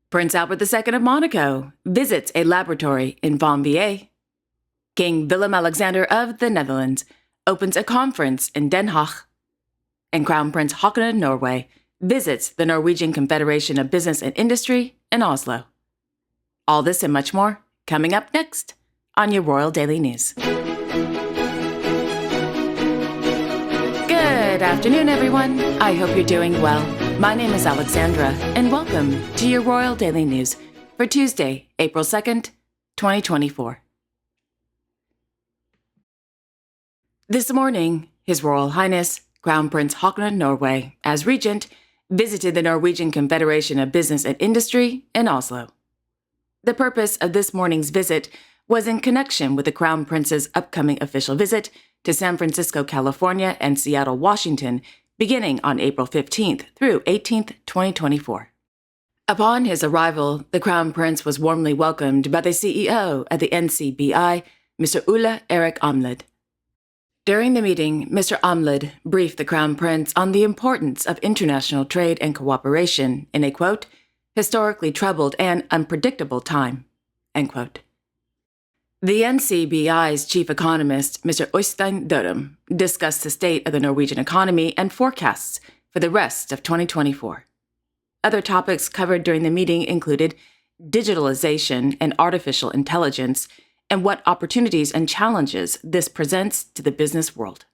Prince Albert II of Monaco visits a laboratory in Vanvier. King WillemAlexander of the Netherlands opens a conference in Den Haag. And Crown Prince Haakon of Norway visits the Norwegian Confederation of Business and Industry in Oslo. All this and much more coming up next on your Royal Daily News. Good afternoon, everyone. I hope you're doing well. My name is Alexandra, and welcome to your Royal Daily News for Tuesday, April 2nd, 2024. This morning, His Royal Highness, Crown Prince Haakon of Norway, as Regent, visited the Norwegian Confederation of Business and Industry in Oslo. The purpose of this morning's visit was in connection with the Crown Prince's upcoming official visit to San Francisco, California, and Seattle, Washington, beginning on April 15th through 18th, 2024. Upon his arrival, the Crown Prince was warmly welcomed by the CEO of the NCBI, Mr. Ole Erik Amlid. During the meeting, Mr. Amlid briefed the Crown Prince on the importance of international trade and cooperation in a, quote, historically troubled and unpredictable time, end quote. The NCBI's chief economist, Mr. Hussein, discussed the state of the Norwegian economy and forecasts for the rest of 2024. Other topics covered during the meeting included digitalization and artificial intelligence and what opportunities and challenges this presents to the business world.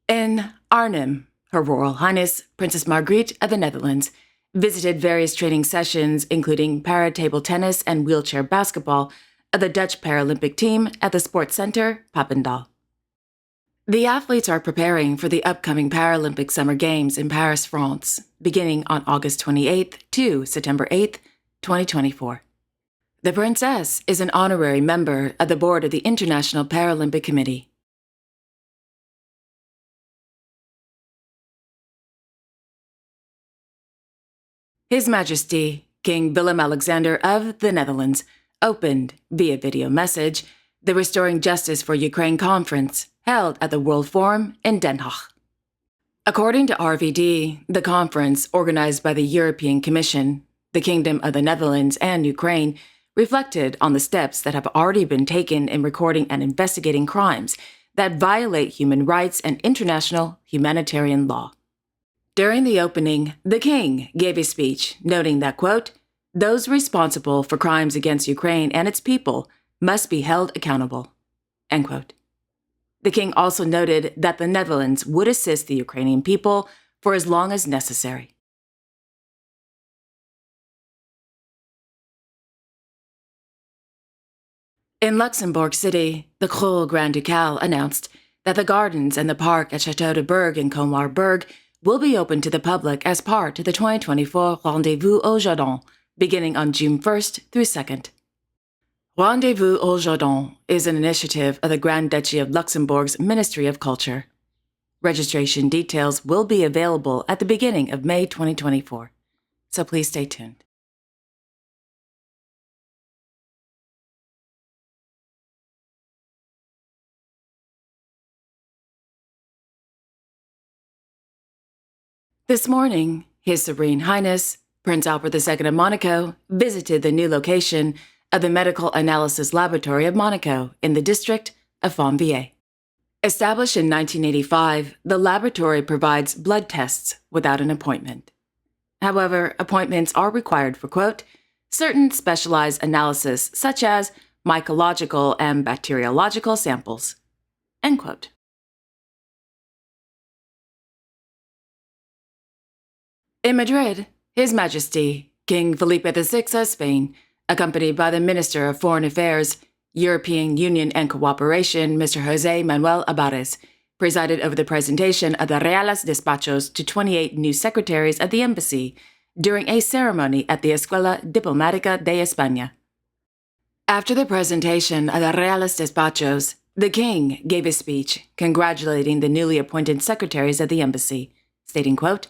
In Arnhem, Her Royal Highness, Princess Margaret of the Netherlands, visited various training sessions including para-table tennis and wheelchair basketball of the Dutch Paralympic team at the Sports Center, Papendal. The athletes are preparing for the upcoming Paralympic Summer Games in Paris, France, beginning on August 28th to September 8th, 2024. The Princess is an honorary member of the board of the International Paralympic Committee. His Majesty, King WillemAlexander of the Netherlands, opened, via video message, the Restoring Justice for Ukraine conference held at the World Forum in Den Haag. According to RVD, the conference, organized by the European Commission, the Kingdom of the Netherlands, and Ukraine, reflected on the steps that have already been taken in recording and investigating crimes that violate human rights and international humanitarian law. During the opening, the King gave a speech noting that, quote, those responsible for crimes against Ukraine and its people must be held accountable, end quote. The King also noted that the Netherlands would assist the Ukrainian people for as long as necessary. In Luxembourg City, the Creux Grand Ducal announced that the gardens and the park at Château de Berg in Commarberg will be open to the public as part of the 2024 Rendez-vous au Jardin, beginning on June 1st through 2nd. Rendez-vous au Jardin is an initiative of the Grand Duchy of Luxembourg's Ministry of Culture. Registration details will be available at the beginning of May 2024, so please stay tuned. This morning, His Serene Highness, Prince Albert II of Monaco, visited the new location of the Medical Analysis Laboratory of Monaco in the district of Vanvier. Established in 1985, the laboratory provides blood tests without an appointment. However, appointments are required for, quote, certain specialized analysis such as mycological and bacteriological samples, end quote. In Madrid, His Majesty, King Felipe VI of Spain, accompanied by the Minister of Foreign Affairs, European Union and Cooperation, Mr. José Manuel Álvarez, presided over the presentation of the Reales Despachos to 28 new secretaries of the embassy during a ceremony at the Escuela Diplomática de España. After the presentation of the Reales Despachos, the King gave a speech congratulating the newly appointed secretaries of the embassy, stating, quote,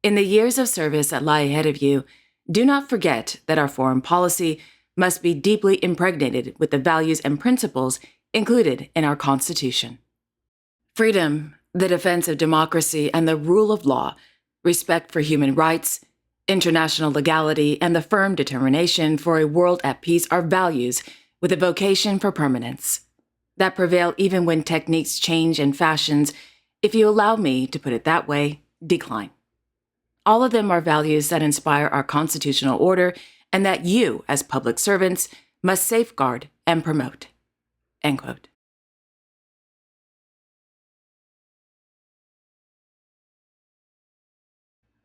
in the years of service that lie ahead of you, do not forget that our foreign policy must be deeply impregnated with the values and principles included in our Constitution. Freedom, the defense of democracy and the rule of law, respect for human rights, international legality, and the firm determination for a world at peace are values with a vocation for permanence that prevail even when techniques change and fashions, if you allow me to put it that way, decline. All of them are values that inspire our constitutional order and that you, as public servants, must safeguard and promote." End quote.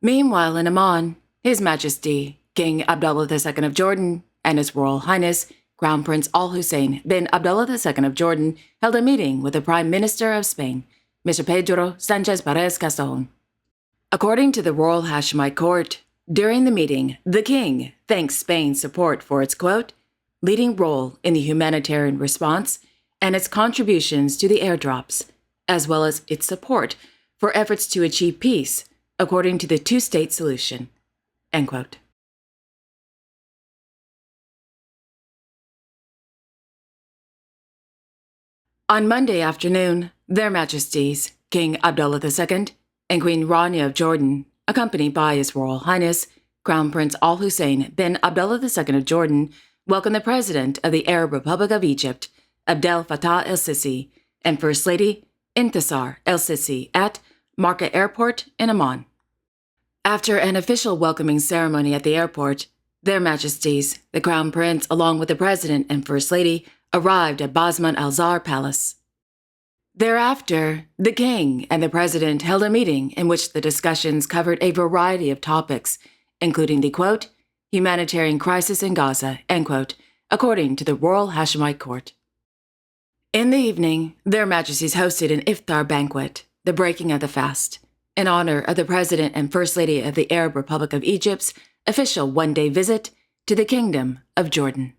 Meanwhile, in Amman, His Majesty, King Abdullah II of Jordan, and His Royal Highness, Crown Prince Hussein bin Abdullah II of Jordan, held a meeting with the Prime Minister of Spain, Mr. Pedro Sanchez Perez Castellón. According to the Royal Hashemite Court, during the meeting, the King thanks Spain's support for its, quote, leading role in the humanitarian response and its contributions to the airdrops, as well as its support for efforts to achieve peace according to the two-state solution, end quote. On Monday afternoon, Their Majesties, King Abdullah II and Queen Rania of Jordan, accompanied by His Royal Highness, Crown Prince Hussein bin Abdullah II of Jordan, welcomed the President of the Arab Republic of Egypt, Abdel Fattah el-Sisi, and First Lady Intisar el-Sisi at Margaret Airport in Amman. After an official welcoming ceremony at the airport, Their Majesties, the Crown Prince, along with the President and First Lady, arrived at Basman al-Zar Palace. Thereafter, the King and the President held a meeting in which the discussions covered a variety of topics, including the, quote, humanitarian crisis in Gaza, end quote, according to the Royal Hashemite Court. In the evening, Their Majesties hosted an iftar banquet, the breaking of the fast, in honor of the President and First Lady of the Arab Republic of Egypt's official one-day visit to the Kingdom of Jordan.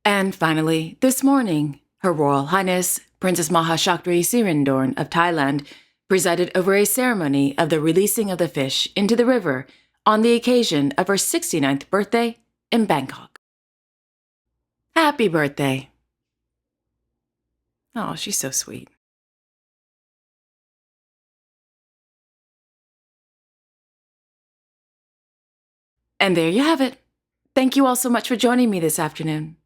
And finally, this morning, Her Royal Highness, Princess Maha Chakri Sirindorn of Thailand, presided over a ceremony of the releasing of the fish into the river on the occasion of her 69th birthday in Bangkok. Happy birthday! Oh, she's so sweet. And there you have it. Thank you all so much for joining me this afternoon.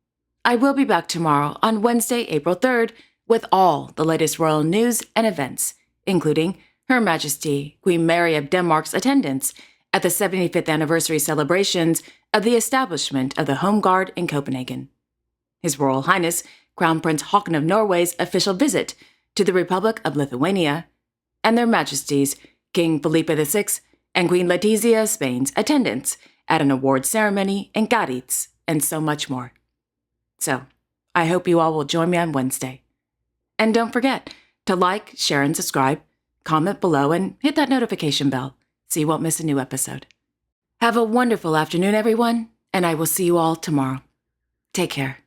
I will be back tomorrow on Wednesday, April 3rd, with all the latest royal news and events, including Her Majesty Queen Mary of Denmark's attendance at the 75th anniversary celebrations of the establishment of the Home Guard in Copenhagen, His Royal Highness Crown Prince Haakon of Norway's official visit to the Republic of Lithuania, and Their Majesties King Felipe VI and Queen Letizia of Spain's attendance at an award ceremony in Cádiz, and so much more. So, I hope you all will join me on Wednesday. And don't forget to like, share, and subscribe, comment below, and hit that notification bell so you won't miss a new episode. Have a wonderful afternoon, everyone, and I will see you all tomorrow. Take care.